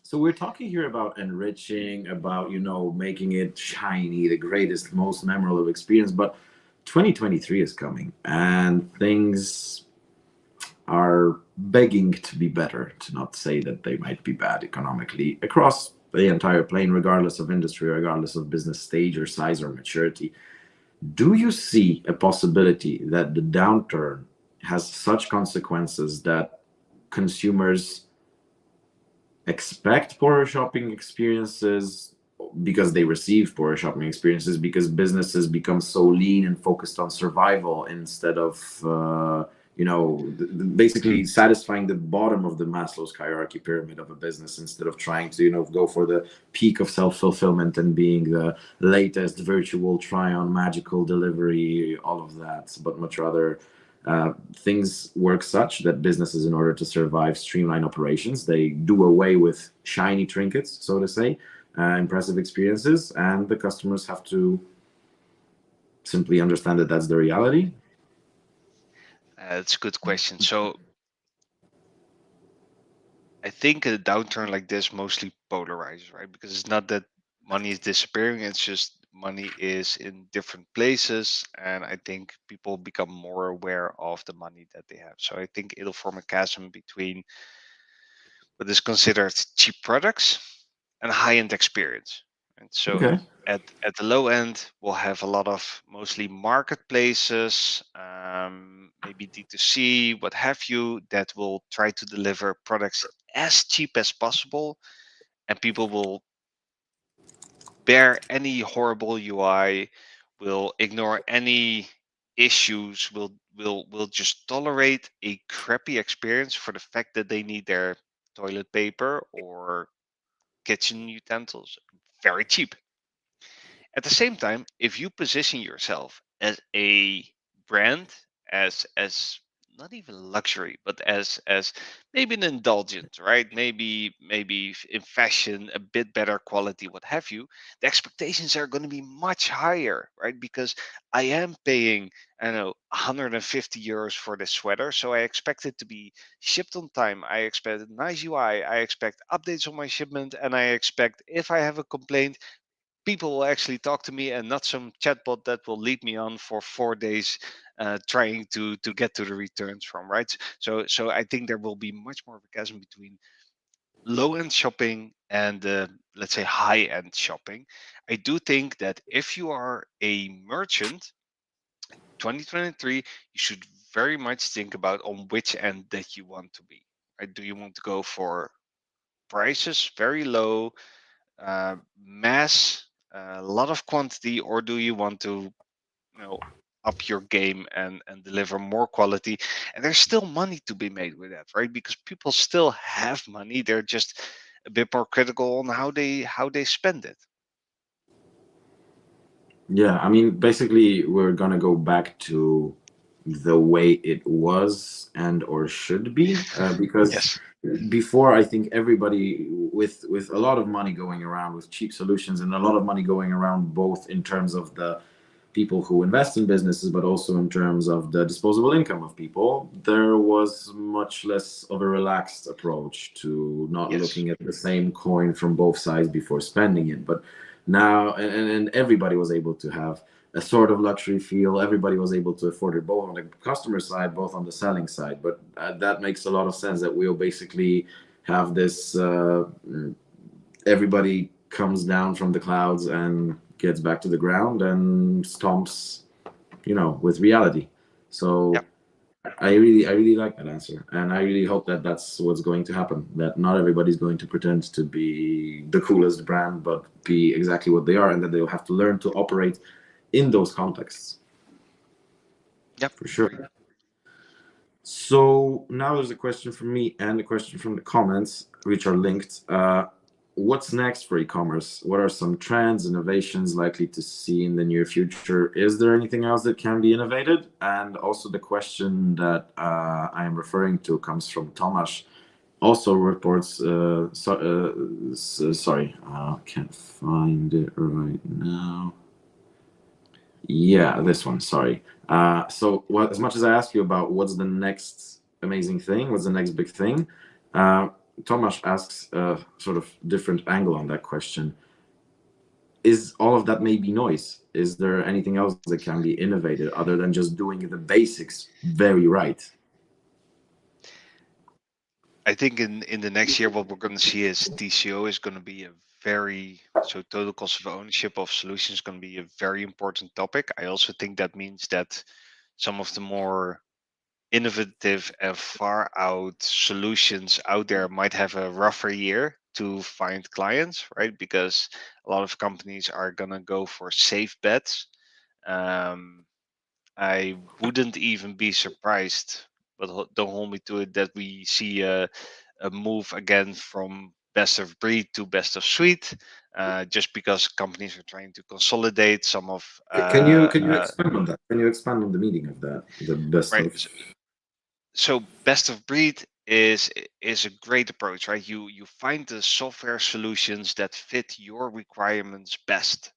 so we're talking here about enriching, about making it shiny, the greatest, most memorable experience. But 2023 is coming, and things are begging to be better, to not say that they might be bad economically across the entire plane, regardless of industry, regardless of business stage or size or maturity. Do you see a possibility that the downturn has such consequences that consumers expect poorer shopping experiences because they receive poorer shopping experiences, because businesses become so lean and focused on survival instead of basically satisfying the bottom of the Maslow's hierarchy pyramid of a business, instead of trying to go for the peak of self-fulfillment and being the latest virtual try-on magical delivery, all of that, but much rather things work such that businesses, in order to survive, streamline operations. They do away with shiny trinkets, so to say, impressive experiences, and the customers have to simply understand that that's the reality. That's a good question. So I think a downturn like this mostly polarizes, right? Because it's not that money is disappearing, it's just money is in different places. And I think people become more aware of the money that they have. So I think it'll form a chasm between what is considered cheap products and high end experience. And so Okay. at the low end, we'll have a lot of mostly marketplaces, maybe D2C, what have you, that will try to deliver products as cheap as possible, and people will bear any horrible UI, will ignore any issues will just tolerate a crappy experience for the fact that they need their toilet paper or kitchen utensils very cheap. At the same time, if you position yourself as a brand, as not even luxury, but as maybe an indulgence, right? Maybe in fashion, a bit better quality, what have you. The expectations are going to be much higher, right? Because I am paying, I don't know, 150 euros for this sweater, so I expect it to be shipped on time. I expect a nice UI. I expect updates on my shipment, and I expect if I have a complaint people will actually talk to me and not some chatbot that will lead me on for 4 days trying to get to the returns from, right? So I think there will be much more of a chasm between low end shopping and let's say high end shopping. I do think that if you are a merchant 2023, you should very much think about on which end that you want to be, right? Do you want to go for prices very low, mass, a lot of quantity, or do you want to, you know, up your game and deliver more quality? And there's still money to be made with that, right? Because people still have money. They're just a bit more critical on how they spend it. Yeah, I mean, basically, we're gonna go back to the way it was and or should be, because Yes. before, I think everybody with a lot of money going around with cheap solutions and a lot of money going around, both in terms of the people who invest in businesses, but also in terms of the disposable income of people, there was much less of a relaxed approach to not Yes. looking at the same coin from both sides before spending it. But now, and everybody was able to have a sort of luxury feel. Everybody was able to afford it, both on the customer side, both on the selling side. But that makes a lot of sense that we'll basically have this. Everybody comes down from the clouds and gets back to the ground and stomps, with reality. So Yep. I really like that answer, and I really hope that that's what's going to happen. That not everybody's going to pretend to be the coolest brand, but be exactly what they are, and that they'll have to learn to operate in those contexts Yep. for Agree. sure. So now there's a question from me and a question from the comments, which are linked. What's next for e-commerce? What are some trends, innovations likely to see in the near future? Is there anything else that can be innovated? And also the question that I am referring to comes from Tomasz. Also reports. Sorry, can't find it right now. Yeah, this one. Sorry. So, as much as I ask you about what's the next amazing thing, what's the next big thing, Tomasz asks a sort of different angle on that question. Is all of that maybe noise? Is there anything else that can be innovated other than just doing the basics very right? I think in the next year, what we're going to see is TCO is going to be a very so total cost of ownership of solutions is going to be a very important topic. I also think that means that some of the more innovative and far out solutions out there might have a rougher year to find clients, right? Because a lot of companies are going to go for safe bets. Um, I wouldn't even be surprised, but don't hold me to it, that we see a move again from best of breed to best of suite, just because companies are trying to consolidate some of Can you expand on that? Can you expand on the meaning of that? The best right. of. So best of breed is a great approach, right? You find the software solutions that fit your requirements best.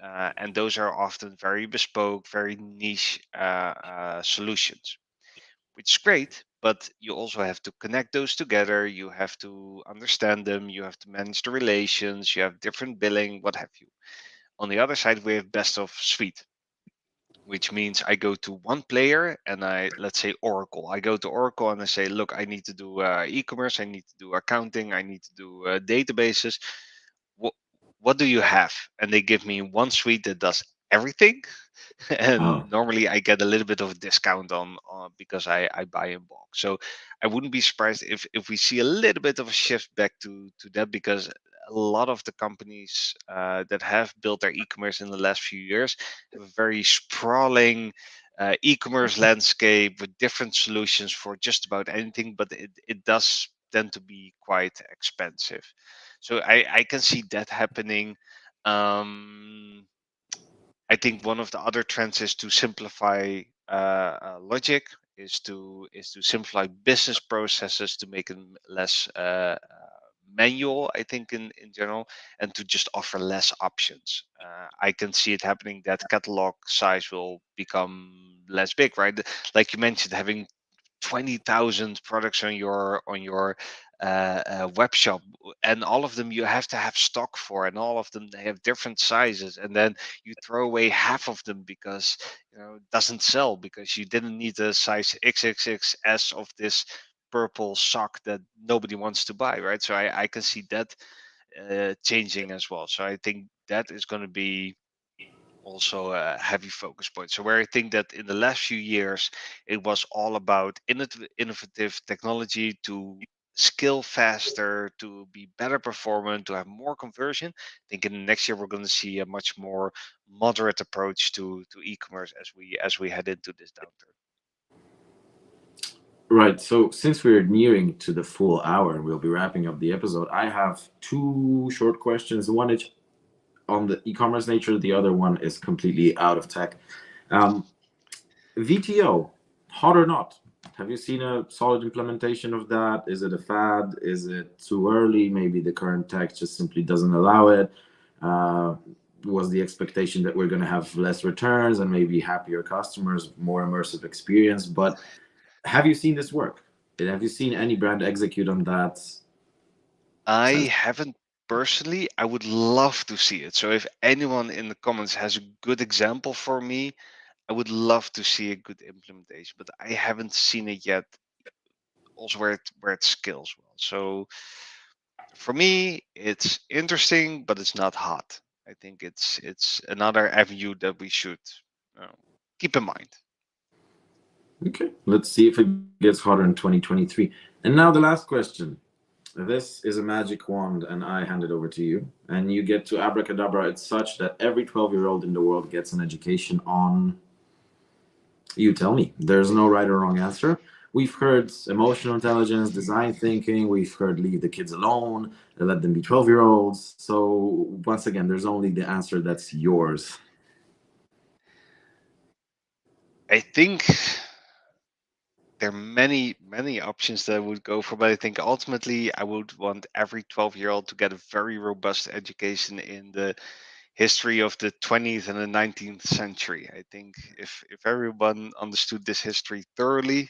And those are often very bespoke, very niche solutions, which is great. But you also have to connect those together. You have to understand them. You have to manage the relations. You have different billing, what have you. On the other side, we have best of suite, which means I go to one player and let's say Oracle. I go to Oracle and I say, look, I need to do e-commerce. I need to do accounting. I need to do databases. What, what do you have? And they give me one suite that does everything. And Oh, normally I get a little bit of a discount on because I buy in bulk. So I wouldn't be surprised if we see a little bit of a shift back to that, because a lot of the companies that have built their e-commerce in the last few years have a very sprawling e-commerce landscape with different solutions for just about anything, but it does tend to be quite expensive. So I can see that happening. I think one of the other trends is to simplify logic, is to simplify business processes to make them less manual. I think in general, and to just offer less options. I can see it happening that catalog size will become less big, right? Like you mentioned, having 20,000 products on your web shop, and all of them you have to have stock for, and all of them they have different sizes, and then you throw away half of them because it doesn't sell because you didn't need a size XXXS of this purple sock that nobody wants to buy, right? So I can see that changing as well. So I think that is going to be also a heavy focus point. So where I think that in the last few years, it was all about innovative technology to scale faster, to be better performant, to have more conversion. I think in the next year we're going to see a much more moderate approach to e-commerce as we head into this downturn. Right. So since we're nearing to the full hour and we'll be wrapping up the episode, I have two short questions. One is on the e-commerce nature. The other one is completely out of tech. Um, VTO, hot or not? Have you seen a solid implementation of that? Is it a fad? Is it too early? Maybe the current tech just simply doesn't allow it. Uh, was the expectation that we're going to have less returns and maybe happier customers, more immersive experience? But have you seen this work? Have you seen any brand execute on that I sense? haven't personally. I would love to see it. So if anyone in the comments has a good example for me, I would love to see a good implementation, but I haven't seen it yet. Also, where it scales well. So for me, it's interesting, but it's not hot. I think it's another avenue that we should uh, keep in mind. Okay, let's see if it gets hotter in 2023. And now the last question. This is a magic wand, and I hand it over to you. And you get to abracadabra it such that every 12-year-old in the world gets an education on. You tell me. There's no right or wrong answer. We've heard emotional intelligence, design thinking. We've heard leave the kids alone, let them be 12-year-olds. So, once again, there's only the answer that's yours. I think there are many options that I would go for, but I think ultimately I would want every 12-year-old to get a very robust education in the history of the 20th and the 19th century. I think if everyone understood this history thoroughly,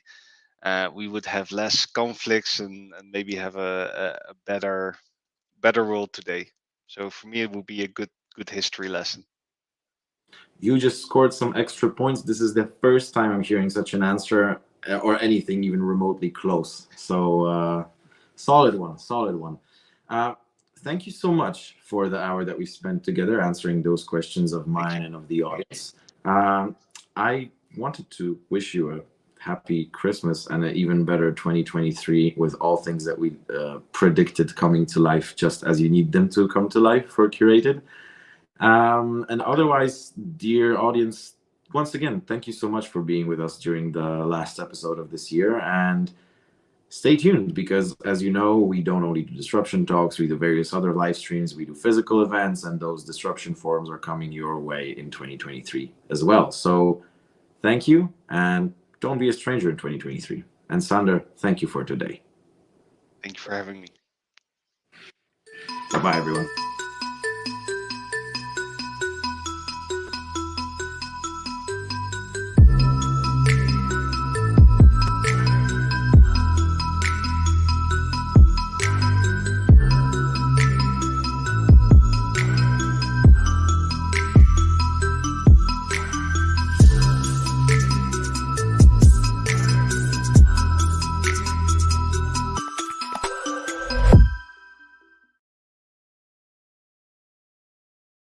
we would have less conflicts and maybe have a better world today. So for me, it would be a good history lesson. You just scored some extra points. This is the first time I'm hearing such an answer or anything even remotely close. So, solid one, solid one. Uh, Thank you so much for the hour that we spent together answering those questions of Thank mine you. and of the audience. I wanted to wish you a happy Christmas and an even better 2023 with all things that we predicted coming to life just as you need them to come to life for Qurated. And otherwise, dear audience, once again, thank you so much for being with us during the last episode of this year. And stay tuned because, as you know, we don't only do disruption talks, we do various other live streams, we do physical events, and those disruption forums are coming your way in 2023 as well. So thank you, and don't be a stranger in 2023. And Sander, thank you for today. Thank you for having me. Bye bye, everyone.